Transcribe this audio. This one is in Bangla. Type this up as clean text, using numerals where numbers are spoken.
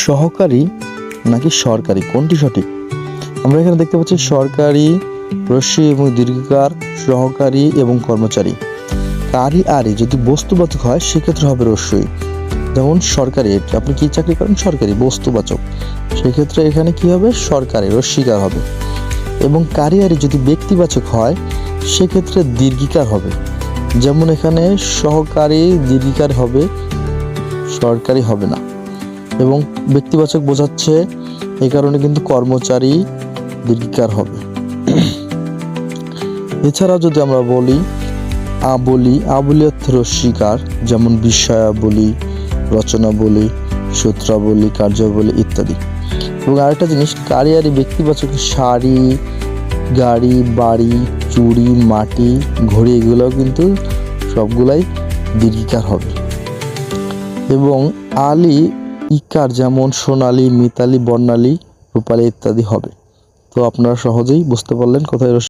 সহকারী নাকি সরকারি, কোনটি সঠিক? আমরা এখানে দেখতে পাচ্ছি সরকারি, রস্যই এবং দীর্ঘিকার, সহকারী এবং কর্মচারী। কারি আরি যদি বস্তুবাচক হয় সেক্ষেত্রে হবে রস্যই। যেমন সরকারি, আপনি কি চাকরি করেন? সরকারি, বস্তুবাচক, সেক্ষেত্রে এখানে কি হবে? সরকারি, রস্যিকার হবে। এবং কারি আরি যদি ব্যক্তিবাচক হয় সেক্ষেত্রে দীর্ঘিকার হবে। যেমন এখানে সহকারী দীর্ঘিকার হবে, সরকারি হবে না। এবং ব্যক্তিবাচক বোঝাচ্ছে, এই কারণে কিন্তু কর্মচারী দীর্ঘিকার হবে। এছাড়া যদি আমরা বলি আবলি, আবলি অর্থে রস্যিকার, যেমন বিষয়াবলী, রচনাবলী, সূত্রাবলী, কার্যাবলী ইত্যাদি। এবং আরেকটা জিনিস, কারি আরি ব্যক্তিবাচক শাড়ি, গাড়ি, বাড়ি, চুড়ি, মাটি, ঘড়ি, এগুলোও কিন্তু সবগুলাই দীর্ঘিকার হবে। এবং আলি ইকার, যেমন সোনালী, মিতালি, বর্ণালী, রূপালী ইত্যাদি হবে। তো আপনারা সহজেই বুঝতে পারলেন কোথায়